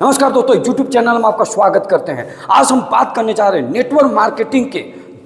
नमस्कार दोस्तों, YouTube channel में आपका स्वागत करते हैं। आज हम बात करने जा रहे हैं नेटवर्क मार्केटिंग के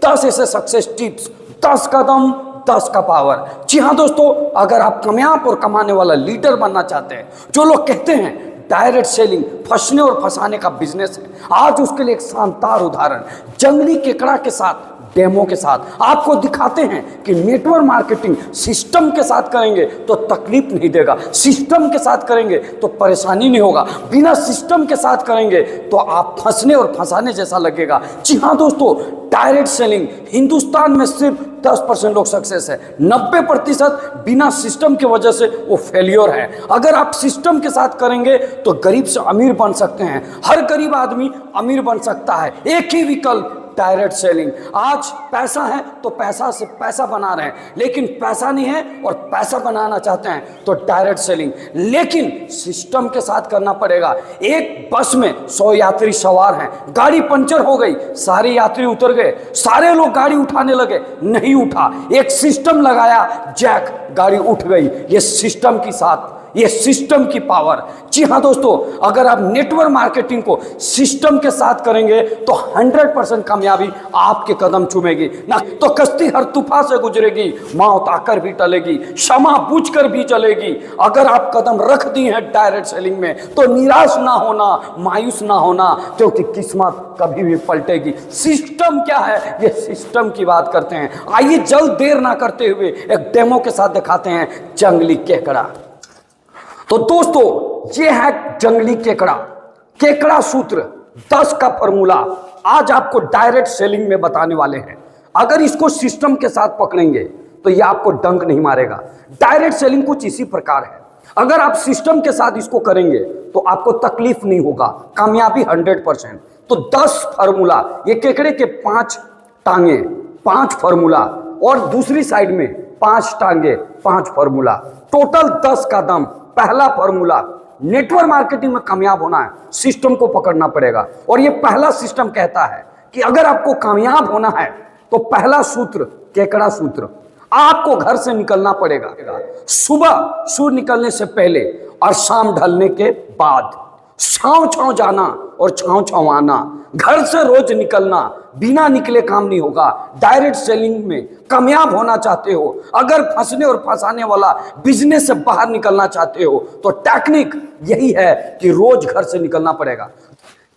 10 ऐसे सक्सेस टिप्स, 10 कदम 10 का पावर। जी हाँ दोस्तों, अगर आप कामयाब और कमाने वाला लीडर बनना चाहते हैं, जो लोग कहते हैं डायरेक्ट सेलिंग फंसने और फंसाने का बिजनेस है, आज उसके लिए एक शानदार उदाहरण जंगली केकड़ा के साथ, डेमो के साथ आपको दिखाते हैं कि नेटवर्क मार्केटिंग सिस्टम के साथ करेंगे तो तकलीफ नहीं देगा, सिस्टम के साथ करेंगे तो परेशानी नहीं होगा, बिना सिस्टम के साथ करेंगे तो आप फंसने और फंसाने जैसा लगेगा। जी हाँ दोस्तों, डायरेक्ट सेलिंग हिंदुस्तान में सिर्फ 10% लोग सक्सेस है, 90% बिना सिस्टम की वजह से वो फेलियर है। अगर आप सिस्टम के साथ करेंगे तो गरीब से अमीर बन सकते हैं, हर गरीब आदमी अमीर बन सकता है। एक ही विकल्प, डायरेक्ट सेलिंग। आज पैसा है तो पैसा से पैसा बना रहे हैं, लेकिन पैसा नहीं है और पैसा बनाना चाहते हैं तो डायरेक्ट सेलिंग, लेकिन सिस्टम के साथ करना पड़ेगा। एक बस में 100 यात्री सवार हैं, गाड़ी पंचर हो गई, सारे यात्री उतर गए, सारे लोग गाड़ी उठाने लगे, नहीं उठा, एक सिस्टम लगाया, जैक, गाड़ी उठ गई। ये सिस्टम की साथ, ये सिस्टम की पावर। जी हाँ दोस्तों, अगर आप नेटवर्क मार्केटिंग को सिस्टम के साथ करेंगे तो 100% कामयाबी आपके कदम चूमेगी। ना तो कश्ती हर तूफान से गुजरेगी, मौत आकर भी टलेगी, क्षमा बूझकर भी चलेगी। अगर आप कदम रख दी हैं डायरेक्ट सेलिंग में तो निराश ना होना, मायूस ना होना, क्योंकि किस्मत कभी भी पलटेगी। सिस्टम क्या है, ये सिस्टम की बात करते हैं। आइए जल्द देर ना करते हुए एक डेमो के साथ दिखाते हैं जंगली केकड़ा। तो दोस्तों, ये है जंगली केकड़ा, केकड़ा सूत्र 10 का फॉर्मूला आज आपको डायरेक्ट सेलिंग में बताने वाले हैं। अगर इसको सिस्टम के साथ पकड़ेंगे तो ये आपको डंक नहीं मारेगा। डायरेक्ट सेलिंग कुछ इसी प्रकार है, अगर आप सिस्टम के साथ इसको करेंगे तो आपको तकलीफ नहीं होगा, कामयाबी 100%। तो 10 फॉर्मूला, ये केकड़े के 5 टांगे, 5 फॉर्मूला, और दूसरी साइड में 5 टांगे, 5 फॉर्मूला, टोटल 10 का दम। पहला फॉर्मूला, नेटवर्क मार्केटिंग में कामयाब होना है, सिस्टम को पकड़ना पड़ेगा। और ये पहला सिस्टम कहता है कि अगर आपको कामयाब होना है तो पहला सूत्र, केकड़ा सूत्र, आपको घर से निकलना पड़ेगा सुबह सूर्य निकलने से पहले और शाम ढलने के बाद। छाँव छाँव जाना और छाँव छाँव आना, घर से रोज निकलना, बिना निकले काम नहीं होगा। डायरेक्ट सेलिंग में कामयाब होना चाहते हो, अगर फंसने और फंसाने वाला बिजनेस से बाहर निकलना चाहते हो तो टेक्निक यही है कि रोज घर से निकलना पड़ेगा।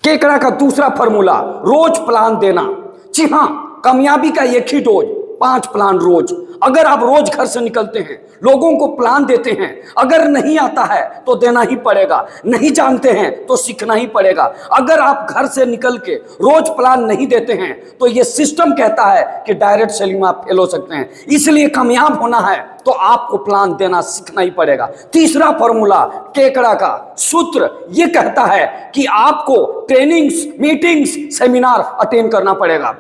केकड़ा का दूसरा फॉर्मूला, रोज प्लान देना। जी हाँ, कामयाबी का एक ही डोज, 5 प्लान रोज। अगर आप रोज घर से निकलते हैं, लोगों को प्लान देते हैं, अगर नहीं आता है तो देना ही पड़ेगा, नहीं जानते हैं तो सीखना ही पड़ेगा। अगर आप घर से निकल के रोज प्लान नहीं देते हैं तो ये सिस्टम कहता है कि डायरेक्ट सेलिंग में आप फेल हो सकते हैं। इसलिए कामयाब होना है तो आपको प्लान देना सीखना ही पड़ेगा। तीसरा फॉर्मूला, केकड़ा का सूत्र, ये कहता है कि आपको ट्रेनिंग्स, मीटिंग्स, सेमिनार अटेंड करना पड़ेगा।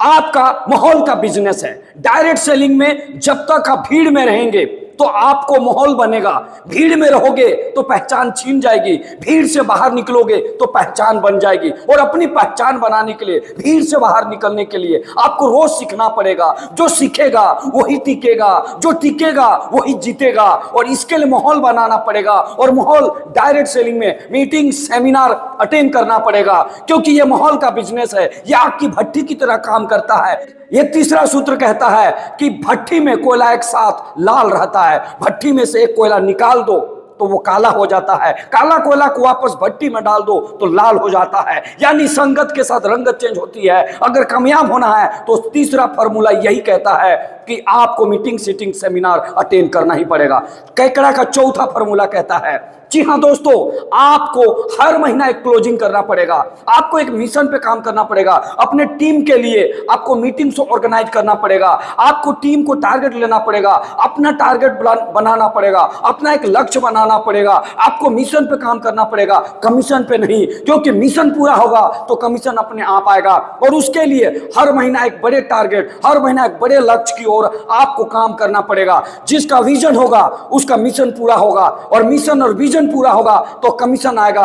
आपका माहौल का बिजनेस है, डायरेक्ट सेलिंग में जब तक आप भीड़ में रहेंगे तो आपको माहौल बनेगा, भीड़ में रहोगे तो पहचान छीन जाएगी, भीड़ से बाहर निकलोगे तो पहचान बन जाएगी। और अपनी पहचान बनाने के लिए, भीड़ से बाहर निकलने के लिए आपको रोज सीखना पड़ेगा। जो सीखेगा वही टिकेगा, जो टिकेगा वही जीतेगा। और इसके लिए माहौल बनाना पड़ेगा, और माहौल डायरेक्ट सेलिंग में मीटिंग, सेमिनार अटेंड करना पड़ेगा, क्योंकि ये माहौल का बिजनेस है, ये आपकी भट्टी की तरह काम करता है। ये तीसरा सूत्र कहता है कि भट्टी में कोयला एक साथ लाल रहता है, भट्टी में से एक कोयला निकाल दो तो वो काला हो जाता है, काला कोयला को वापस भट्टी में डाल दो तो लाल हो जाता है। यानी संगत के साथ रंगत चेंज होती है। अगर कामयाब होना है तो तीसरा फॉर्मूला यही कहता है कि आपको मीटिंग, सीटिंग, सेमिनार अटेंड करना ही पड़ेगा। केकड़ा का चौथा फॉर्मूला कहता है, जी हाँ दोस्तों, आपको हर महीना एक क्लोजिंग करना पड़ेगा, आपको एक मिशन पे काम करना पड़ेगा। अपने टीम के लिए आपको मीटिंग्स ऑर्गेनाइज करना पड़ेगा, आपको टीम को टारगेट लेना पड़ेगा, अपना टारगेट बनाना पड़ेगा, अपना एक लक्ष्य बनाना पड़ेगा, आपको मिशन पे काम करना पड़ेगा, कमीशन पे नहीं, क्योंकि मिशन पूरा होगा तो कमीशन अपने आप आएगा। और उसके लिए हर महीना एक बड़े टारगेट, हर महीना एक बड़े लक्ष्य की ओर आपको काम करना पड़ेगा। जिसका विजन होगा उसका मिशन पूरा होगा, और मिशन और विजन पूरा होगा तो कमीशन आएगा।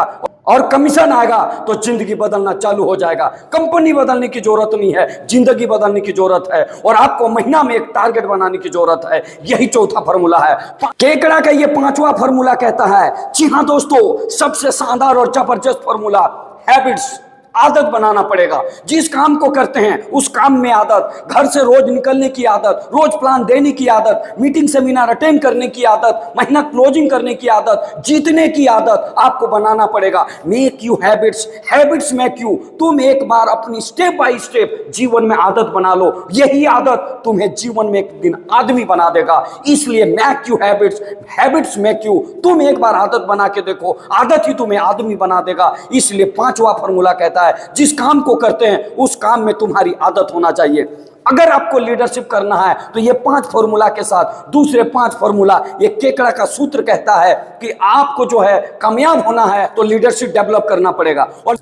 और कमीशन आएगा तो जिंदगी बदलना चालू हो जाएगा। कंपनी बदलने की जरूरत नहीं है, जिंदगी बदलने की जरूरत है। और आपको महीना में एक टारगेट बनाने की जरूरत है। यही चौथा फॉर्मूला है। केकड़ा का ये पांचवा फॉर्मूला कहता है, जी हाँ दोस्तों, सबसे शानदार और जबरदस्त फॉर्मूला, हैबिट्स, आदत बनाना पड़ेगा। जिस काम को करते हैं उस काम में आदत, घर से रोज निकलने की आदत, रोज प्लान देने की आदत, मीटिंग सेमिनार अटेंड करने की आदत, महीना क्लोजिंग करने की आदत, जीतने की आदत आपको बनाना पड़ेगा। Make you habits, habits make you. तुम एक बार अपनी स्टेप बाय स्टेप जीवन में आदत बना लो। यही आदत तुम्हें जीवन में एक दिन आदमी बना देगा। इसलिए make you habits, habits make you. तुम एक बार आदत बना के देखो, आदत ही तुम्हें आदमी बना देगा। इसलिए पांचवा फॉर्मूला कहता है, जिस काम को करते हैं उस काम में तुम्हारी आदत होना चाहिए। अगर आपको लीडरशिप करना है तो ये 5 फॉर्मूला के साथ दूसरे 5 फॉर्मूला, ये केकड़ा का सूत्र कहता है कि आपको जो है कामयाब होना है तो लीडरशिप डेवलप करना पड़ेगा। और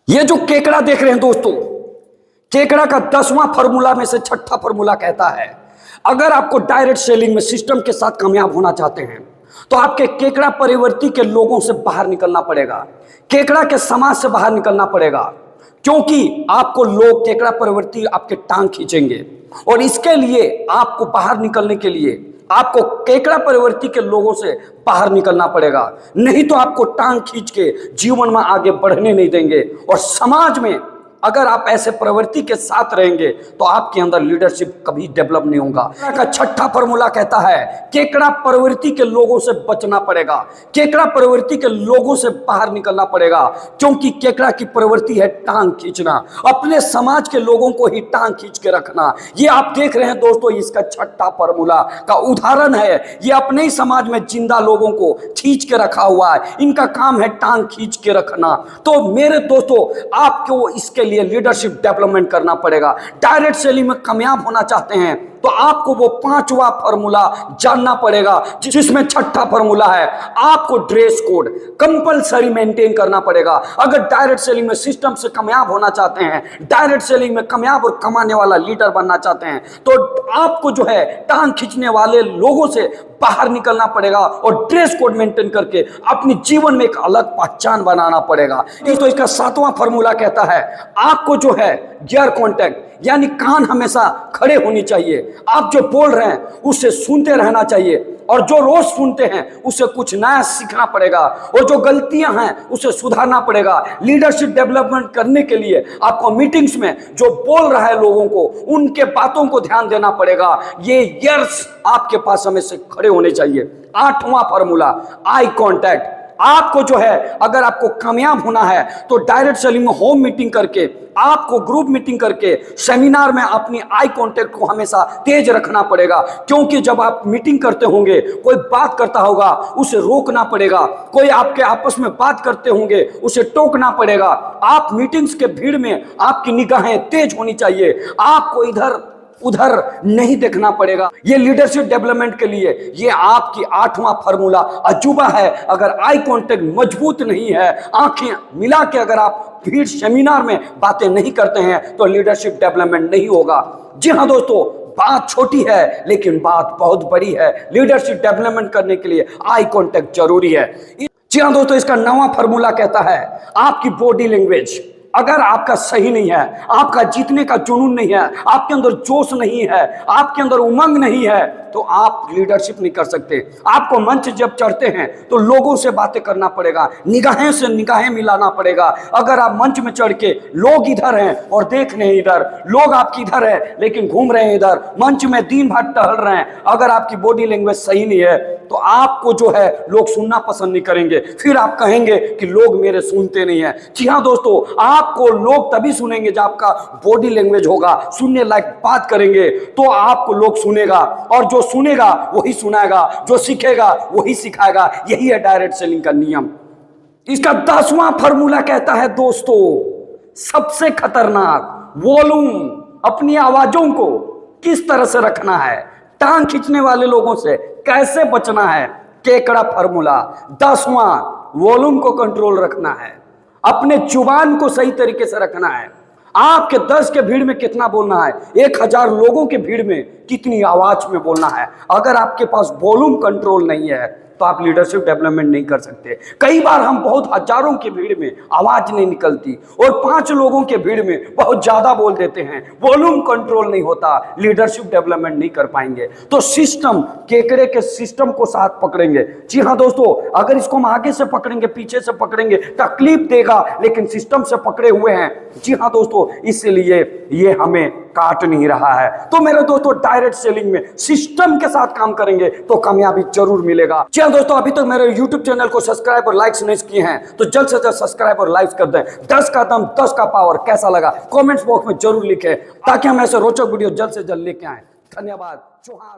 ये जो केकड़ा देख रहे हैं दोस्तों, केकड़ा का 10वां फॉर्मूला में से 6ठा फॉर्मूला कहता है, अगर आपको डायरेक्ट सेलिंग में सिस्टम के साथ कामयाब होना चाहते हैं तो आपके केकड़ा परिवर्ती के लोगों से बाहर निकलना पड़ेगा, केकड़ा के समाज से बाहर निकलना पड़ेगा। क्योंकि आपको लोग केकड़ा परिवर्ती आपके टांग खींचेंगे। और इसके लिए आपको बाहर निकलने के लिए आपको केकड़ा परिवर्ती के लोगों से बाहर निकलना पड़ेगा। नहीं तो आपको टांग खींच के जीवन में आगे बढ़ने नहीं देंगे। और समाज में अगर आप ऐसे प्रवृत्ति के साथ रहेंगे तो आपके अंदर लीडरशिप कभी डेवलप नहीं होगा। का 6ठा फॉर्मूला कहता है, केकड़ा प्रवृत्ति के लोगों से बचना पड़ेगा, केकड़ा प्रवृत्ति के लोगों से बाहर निकलना पड़ेगा। क्योंकि केकड़ा की प्रवृत्ति है टांग खींचना, अपने समाज के लोगों को ही टांग खींच के रखना। ये आप देख रहे हैं दोस्तों, इसका 6ठा फॉर्मूला का उदाहरण है। ये अपने ही समाज में जिंदा लोगों को खींच के रखा हुआ है। इनका काम है टांग खींच के रखना। तो मेरे दोस्तों, आपको इसके लिए लीडरशिप डेवलपमेंट करना पड़ेगा। डायरेक्ट सेलिंग में कामयाब होना चाहते हैं तो आपको वो 5वां फॉर्मूला जानना पड़ेगा, जिसमें 6ठा फॉर्मूला है, आपको ड्रेस कोड कंपलसरी मेंटेन करना पड़ेगा। अगर डायरेक्ट सेलिंग में सिस्टम से कामयाब होना चाहते हैं, डायरेक्ट सेलिंग में कामयाब और कमाने वाला लीडर बनना चाहते हैं, तो आपको जो है टांग खींचने वाले लोगों से बाहर निकलना पड़ेगा और ड्रेस कोड मेंटेन करके अपने जीवन में एक अलग पहचान बनाना पड़ेगा। तो इसका 7वां फॉर्मूला कहता है, आपको जो है ईयर कांटेक्ट यानी कान हमेशा खड़े होनी चाहिए। आप जो बोल रहे हैं उसे सुनते रहना चाहिए। और जो रोज सुनते हैं उसे कुछ नया सीखना पड़ेगा। और जो गलतियां हैं उसे सुधारना पड़ेगा। लीडरशिप डेवलपमेंट करने के लिए आपको मीटिंग्स में जो बोल रहा है लोगों को, उनके बातों को ध्यान देना पड़ेगा। ये ईयर्स आपके पास हमेशा खड़े होने चाहिए। 8वां फॉर्मूला, आई कांटेक्ट। आपको जो है, अगर आपको कामयाब होना है तो डायरेक्ट सेलिंग में होम मीटिंग करके, आपको ग्रुप मीटिंग करके, सेमिनार में अपनी आई कांटेक्ट को हमेशा तेज रखना पड़ेगा। क्योंकि जब आप मीटिंग करते होंगे, कोई बात करता होगा उसे रोकना पड़ेगा, कोई आपके आपस में बात करते होंगे उसे टोकना पड़ेगा। आप मीटिंग्स के भीड़ में आपकी निगाहें तेज होनी चाहिए, आपको इधर उधर नहीं देखना पड़ेगा। ये लीडरशिप डेवलपमेंट के लिए ये आपकी 8वां फॉर्मूला अजूबा है। अगर आई कांटेक्ट मजबूत नहीं है, आंखें मिला के अगर आप भीड़ सेमिनार में बातें नहीं करते हैं तो लीडरशिप डेवलपमेंट नहीं होगा। जी हाँ दोस्तों, बात छोटी है लेकिन बात बहुत बड़ी है। लीडरशिप डेवलपमेंट करने के लिए आई कांटेक्ट जरूरी है। जी हाँ दोस्तों, इसका 9वां फॉर्मूला कहता है, आपकी बॉडी लैंग्वेज अगर आपका सही नहीं है, आपका जीतने का जुनून नहीं है, आपके अंदर जोश नहीं है, आपके अंदर उमंग नहीं है, तो आप लीडरशिप नहीं कर सकते। आपको मंच जब चढ़ते हैं तो लोगों से बातें करना पड़ेगा, निगाहें से निगाहें मिलाना पड़ेगा। अगर आप मंच में चढ़ के लोग इधर हैं और देख रहे हैं इधर, लोग आपकी इधर है लेकिन घूम रहे हैं इधर, मंच में दिन भर टहल रहे हैं, अगर आपकी बॉडी लैंग्वेज सही नहीं है तो आपको जो है लोग सुनना पसंद नहीं करेंगे। फिर आप कहेंगे कि लोग मेरे सुनते नहीं है। जी हाँ दोस्तों, आपको लोग तभी सुनेंगे जब आपका बॉडी लैंग्वेज होगा, सुनने लायक बात करेंगे तो आपको लोग सुनेगा। और जो सुनेगा वही सुनाएगा, जो सीखेगा वही सिखाएगा। यही है डायरेक्ट सेलिंग का नियम। इसका 10वां फॉर्मूला कहता है दोस्तों, सबसे खतरनाक वॉल्यूम, अपनी आवाजों को किस तरह से रखना है, टांग खींचने वाले लोगों से कैसे बचना है। केकड़ा फॉर्मूला 10वां, वॉल्यूम को कंट्रोल रखना है, अपने जुबान को सही तरीके से रखना है। आपके 10 के भीड़ में कितना बोलना है, 1000 लोगों के भीड़ में कितनी आवाज में बोलना है। अगर आपके पास वॉल्यूम कंट्रोल नहीं है तो आप लीडरशिप डेवलपमेंट नहीं कर सकते। कई बार हम बहुत हजारों की भीड़ में आवाज नहीं निकलती और 5 लोगों के भीड़ में बहुत ज्यादा बोल देते हैं, वॉल्यूम कंट्रोल नहीं होता, लीडरशिप डेवलपमेंट नहीं कर पाएंगे। तो सिस्टम, केकड़े के सिस्टम को साथ पकड़ेंगे। जी हाँ दोस्तों, अगर इसको हम आगे से पकड़ेंगे, पीछे से पकड़ेंगे, तकलीफ देगा, लेकिन सिस्टम से पकड़े हुए हैं। जी हाँ दोस्तों, इसलिए ये हमें काट नहीं रहा है। तो मेरे दोस्तों, डायरेक्ट सेलिंग में सिस्टम के साथ काम करेंगे तो कामयाबी जरूर मिलेगा। जी हाँ दोस्तों, अभी तक मेरे YouTube चैनल को सब्सक्राइब और लाइक्स नहीं किए हैं तो जल्द से जल्द सब्सक्राइब और लाइक कर दें। 10 का दम 10 का पावर कैसा लगा कमेंट्स बॉक्स में जरूर लिखें, ताकि हम ऐसे रोचक वीडियो जल्द से जल्द लेके आए। धन्यवाद। जोहार।